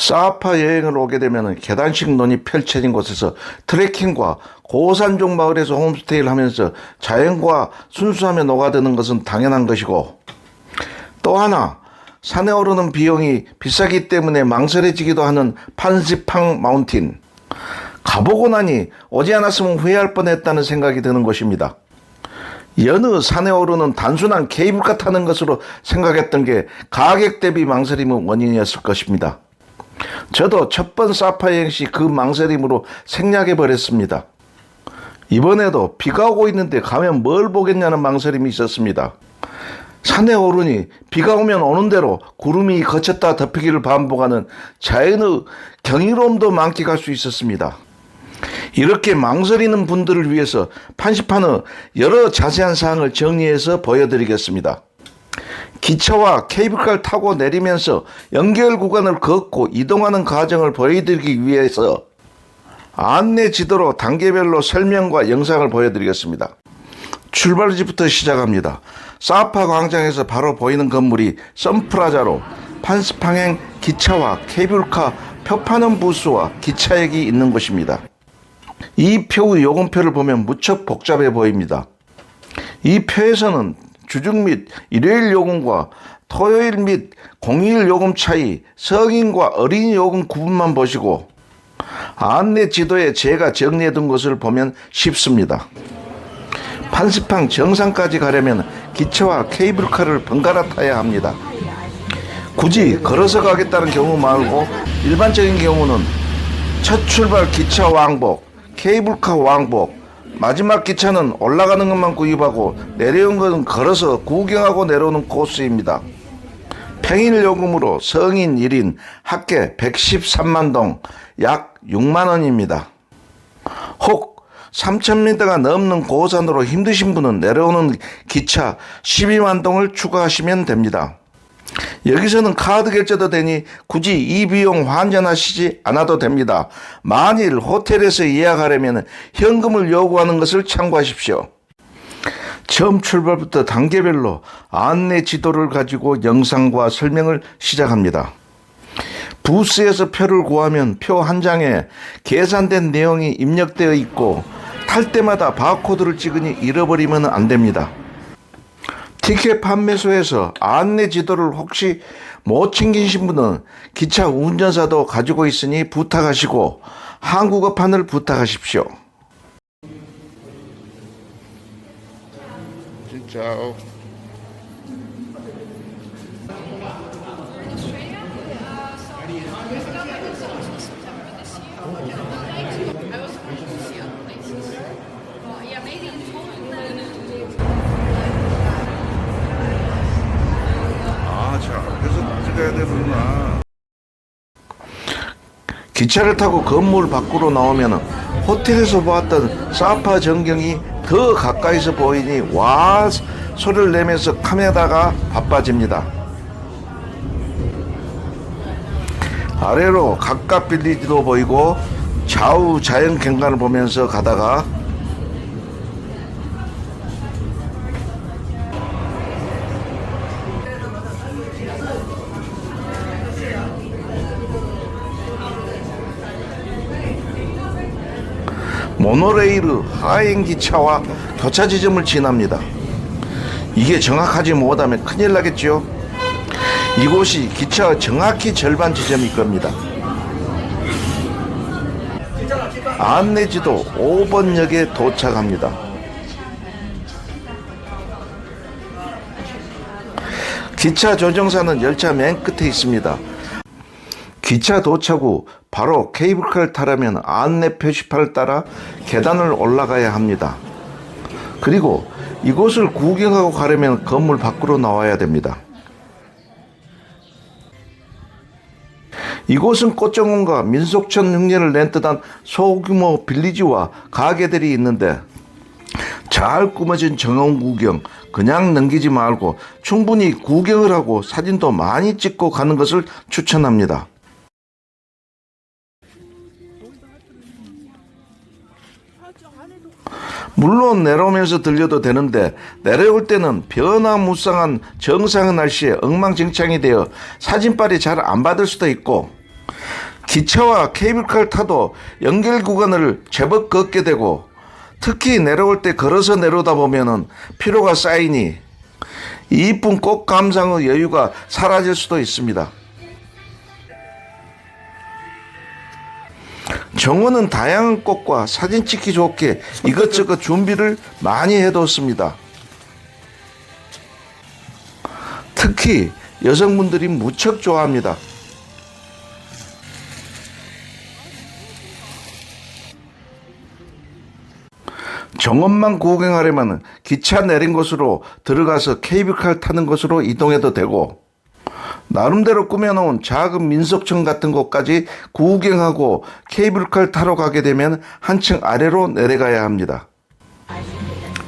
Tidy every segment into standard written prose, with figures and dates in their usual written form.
사파 여행을 오게 되면 계단식 논이 펼쳐진 곳에서 트레킹과 고산종 마을에서 홈스테이를 하면서 자연과 순수하며 녹아드는 것은 당연한 것이고, 또 하나 산에 오르는 비용이 비싸기 때문에 망설여지기도 하는 판시팡 마운틴. 가보고 나니 오지 않았으면 후회할 뻔했다는 생각이 드는 곳입니다. 여느 산에 오르는 단순한 케이블카 타는 것으로 생각했던 게 가격 대비 망설임의 원인이었을 것입니다. 저도 첫 번 사파 여행 시 그 망설임으로 생략해 버렸습니다. 이번에도 비가 오고 있는데 가면 뭘 보겠냐는 망설임이 있었습니다. 산에 오르니 비가 오면 오는 대로 구름이 거쳤다 덮이기를 반복하는 자연의 경이로움도 만끽할 수 있었습니다. 이렇게 망설이는 분들을 위해서 판시판의 여러 자세한 사항을 정리해서 보여드리겠습니다. 기차와 케이블카를 타고 내리면서 연결 구간을 걷고 이동하는 과정을 보여드리기 위해서 안내 지도로 단계별로 설명과 영상을 보여드리겠습니다. 출발지부터 시작합니다. 사파 광장에서 바로 보이는 건물이 선프라자로 판시팡행 기차와 케이블카 표 파는 부스와 기차역이 있는 곳입니다. 이 표의 요금표를 보면 무척 복잡해 보입니다. 이 표에서는 주중 및 일요일 요금과 토요일 및 공휴일 요금 차이, 성인과 어린이 요금 구분만 보시고 안내 지도에 제가 정리해둔 것을 보면 쉽습니다. 판시팡 정상까지 가려면 기차와 케이블카를 번갈아 타야 합니다. 굳이 걸어서 가겠다는 경우 말고 일반적인 경우는 첫 출발 기차 왕복, 케이블카 왕복, 마지막 기차는 올라가는 것만 구입하고 내려오는 것은 걸어서 구경하고 내려오는 코스입니다. 평일 요금으로 성인 1인 합계 113만 동, 약 6만 원입니다. 혹 3,000m가 넘는 고산으로 힘드신 분은 내려오는 기차 12만 동을 추가하시면 됩니다. 여기서는 카드 결제도 되니 굳이 이 비용 환전하시지 않아도 됩니다. 만일 호텔에서 예약하려면 현금을 요구하는 것을 참고하십시오. 처음 출발부터 단계별로 안내 지도를 가지고 영상과 설명을 시작합니다. 부스에서 표를 구하면 표 한 장에 계산된 내용이 입력되어 있고 탈 때마다 바코드를 찍으니 잃어버리면 안 됩니다. 티켓 판매소에서 안내 지도를 혹시 못 챙기신 분은 기차 운전사도 가지고 있으니 부탁하시고 한국어판을 부탁하십시오. 진짜. 가야 되는구나. 기차를 타고 건물 밖으로 나오면 호텔에서 보았던 사파 전경이 더 가까이서 보이니 와 소리를 내면서 카메라가 바빠집니다. 아래로 각각 빌리지도 보이고 좌우 자연 경관을 보면서 가다가 모노레일 하행기차와 교차 지점을 지납니다. 이게 정확하지 못하면 큰일 나겠죠. 이곳이 기차의 정확히 절반 지점일 겁니다. 안내지도 5번역에 도착합니다. 기차 조정사는 열차 맨 끝에 있습니다. 기차 도착 후 바로 케이블카를 타려면 안내 표시판을 따라 계단을 올라가야 합니다. 그리고 이곳을 구경하고 가려면 건물 밖으로 나와야 됩니다. 이곳은 꽃정원과 민속촌 흉내를 낸 듯한 소규모 빌리지와 가게들이 있는데 잘 꾸며진 정원 구경 그냥 넘기지 말고 충분히 구경을 하고 사진도 많이 찍고 가는 것을 추천합니다. 물론 내려오면서 들려도 되는데 내려올 때는 변화무쌍한 정상의 날씨에 엉망진창이 되어 사진빨이 잘 안 받을 수도 있고 기차와 케이블카를 타도 연결 구간을 제법 걷게 되고 특히 내려올 때 걸어서 내려오다 보면은 피로가 쌓이니 이쁜 꽃 감상의 여유가 사라질 수도 있습니다. 정원은 다양한 꽃과 사진 찍기 좋게 이것저것 준비를 많이 해뒀습니다. 특히 여성분들이 무척 좋아합니다. 정원만 구경하려면 기차 내린 곳으로 들어가서 케이블카를 타는 곳으로 이동해도 되고 나름대로 꾸며놓은 작은 민속촌 같은 곳까지 구경하고 케이블카를 타러 가게 되면 한층 아래로 내려가야 합니다.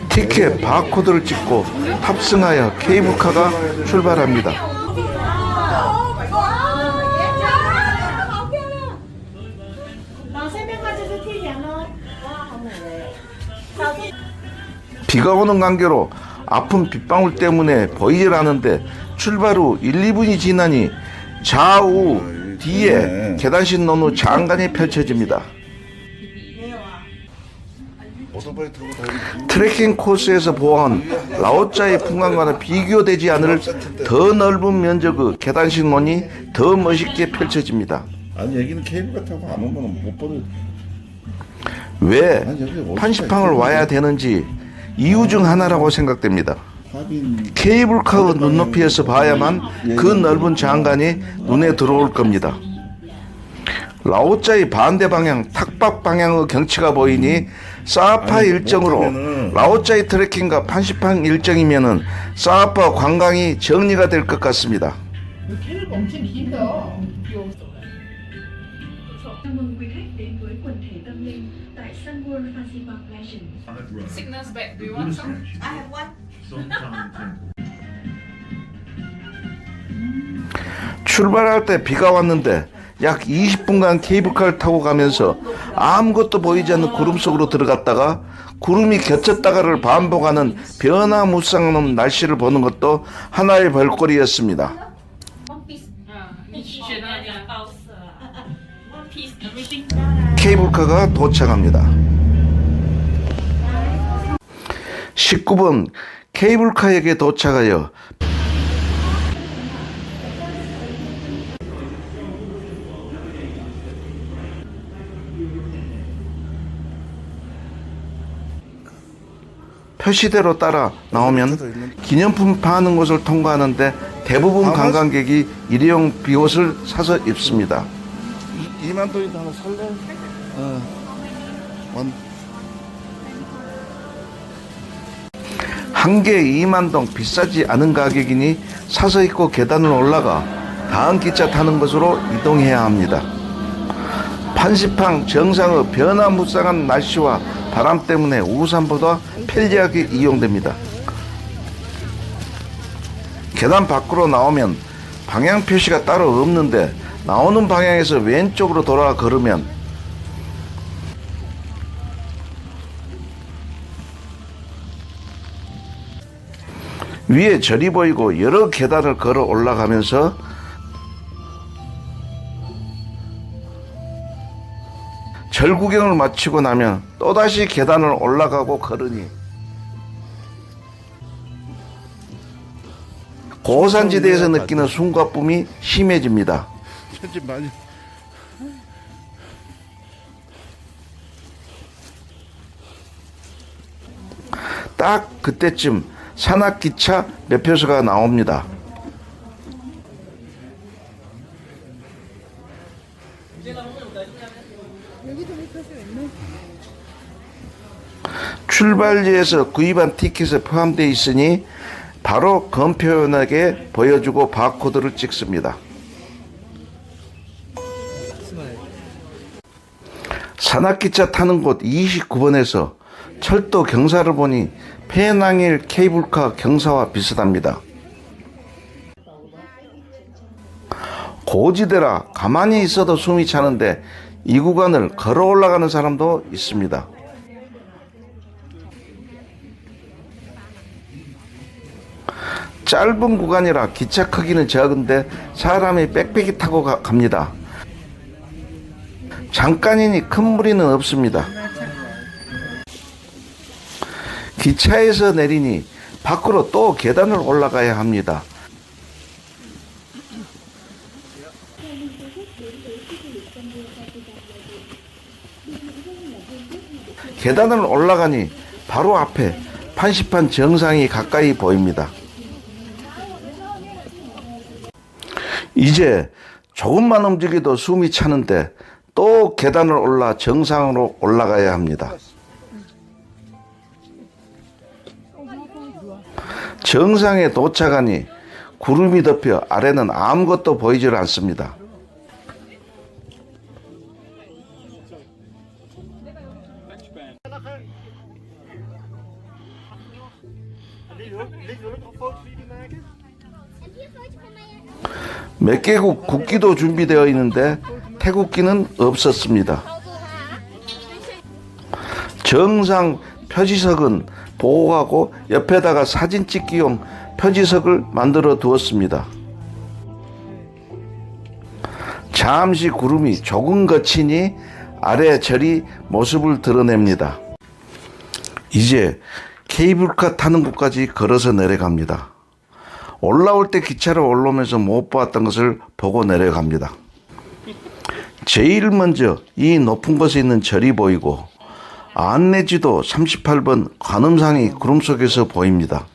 티켓 바코드를 찍고 탑승하여 케이블카가 출발합니다. 비가 오는 관계로 아픈 빗방울 때문에 보이질 않는데 출발 후 1, 2분이 지나니 좌우 뒤에 계단식 노루 장관이 펼쳐집니다. 트레킹 코스에서 보아한 라오짜이 풍광과는 비교되지 않을 더 넓은 면적의 계단식 논이 더 멋있게 펼쳐집니다. 아니 여기는 케이블카 타고 안 오면 못 보는. 왜 판시팡을 와야 되는지 이유 중 하나라고 생각됩니다. 케이블카의 눈높이에서 봐야만 그 넓은 장관이 눈에 들어올 겁니다. 라오짜이 반대 방향 탁박 방향의 경치가 보이니 사파 일정으로 라오짜이 트레킹과 판시팡 일정이면은 사파 관광이 정리가 될 것 같습니다. Signals back. Do you want some? I have one. 출발할 때 비가 왔는데 약 20분간 케이블카를 타고 가면서 아무것도 보이지 않는 구름 속으로 들어갔다가 구름이 겹쳤다가를 반복하는 변화무쌍한 날씨를 보는 것도 하나의 볼거리였습니다. 케이블카가 도착합니다. 19번 케이블카역에 도착하여 표시대로 따라 나오면 기념품 파는 곳을 통과하는데 대부분 관광객이 일회용 비옷을 사서 입습니다. 2만 돈인데 하나 살래? 한 개에 2만 동 비싸지 않은 가격이니 사서 입고 계단을 올라가 다음 기차 타는 곳으로 이동해야 합니다. 판시팡 정상의 변화무쌍한 날씨와 바람 때문에 우산보다 편리하게 이용됩니다. 계단 밖으로 나오면 방향 표시가 따로 없는데 나오는 방향에서 왼쪽으로 돌아 걸으면 위에 절이 보이고 여러 계단을 걸어 올라가면서 절 구경을 마치고 나면 또다시 계단을 올라가고 걸으니 고산지대에서 느끼는 숨가쁨이 심해집니다. 편집 많이. 딱 그때쯤 산악기차 매표소가 나옵니다. 출발지에서 구입한 티켓에 포함되어 있으니 바로 검표연하게 보여주고 바코드를 찍습니다. 산악기차 타는 곳 29번에서 철도 경사를 보니 페낭일 케이블카 경사와 비슷합니다. 고지대라 가만히 있어도 숨이 차는데 이 구간을 걸어 올라가는 사람도 있습니다. 짧은 구간이라 기차 크기는 적은데 사람이 빽빽이 타고 갑니다. 잠깐이니 큰 무리는 없습니다. 기차에서 내리니 밖으로 또 계단을 올라가야 합니다. 계단을 올라가니 바로 앞에 판시판 정상이 가까이 보입니다. 이제 조금만 움직여도 숨이 차는데 또 계단을 올라 정상으로 올라가야 합니다. 정상에 도착하니 구름이 덮여 아래는 아무것도 보이질 않습니다. 몇 개국 국기도 준비되어 있는데 태국기는 없었습니다. 정상 표지석은 보호하고 옆에다가 사진 찍기용 표지석을 만들어 두었습니다. 잠시 구름이 조금 거치니 아래 절이 모습을 드러냅니다. 이제 케이블카 타는 곳까지 걸어서 내려갑니다. 올라올 때 기차로 올라오면서 못 보았던 것을 보고 내려갑니다. 제일 먼저 이 높은 곳에 있는 절이 보이고 안내지도 38번 관음상이 구름 속에서 보입니다.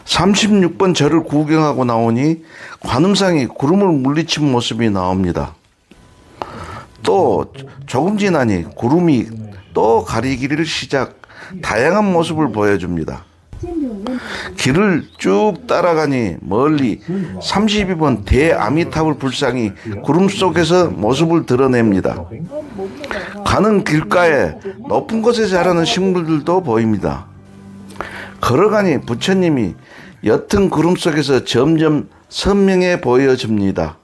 36번 절을 구경하고 나오니 관음상이 구름을 물리친 모습이 나옵니다. 또 조금 지나니 구름이 또 가리기를 시작, 다양한 모습을 보여줍니다. 길을 쭉 따라가니 멀리 32번 대아미타불 불상이 구름 속에서 모습을 드러냅니다. 가는 길가에 높은 곳에 자라는 식물들도 보입니다. 걸어가니 부처님이 옅은 구름 속에서 점점 선명해 보여집니다.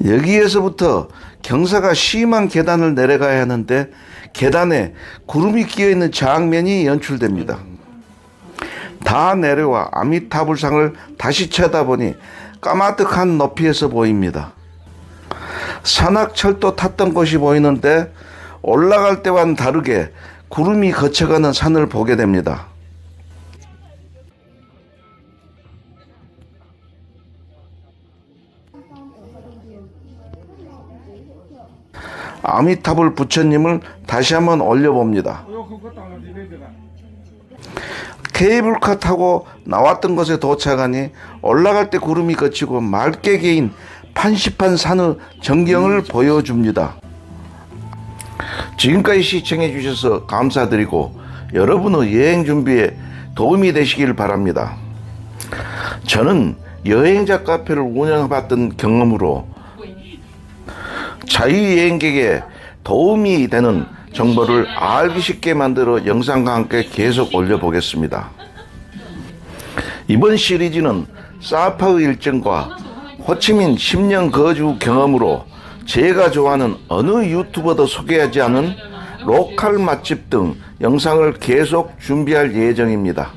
여기에서부터 경사가 심한 계단을 내려가야 하는데 계단에 구름이 끼어있는 장면이 연출됩니다. 다 내려와 아미타불상을 다시 쳐다보니 까마득한 높이에서 보입니다. 산악철도 탔던 곳이 보이는데 올라갈 때와는 다르게 구름이 거쳐가는 산을 보게 됩니다. 아미타불 부처님을 다시 한번 올려봅니다. 케이블카 타고 나왔던 곳에 도착하니 올라갈 때 구름이 거치고 맑게 개인 판시판 산의 전경을 보여줍니다. 지금까지 시청해 주셔서 감사드리고 여러분의 여행 준비에 도움이 되시길 바랍니다. 저는 여행자 카페를 운영해봤던 경험으로 자유여행객에 도움이 되는 정보를 알기 쉽게 만들어 영상과 함께 계속 올려보겠습니다. 이번 시리즈는 사파의 일정과 호치민 10년 거주 경험으로 제가 좋아하는 어느 유튜버도 소개하지 않은 로컬 맛집 등 영상을 계속 준비할 예정입니다.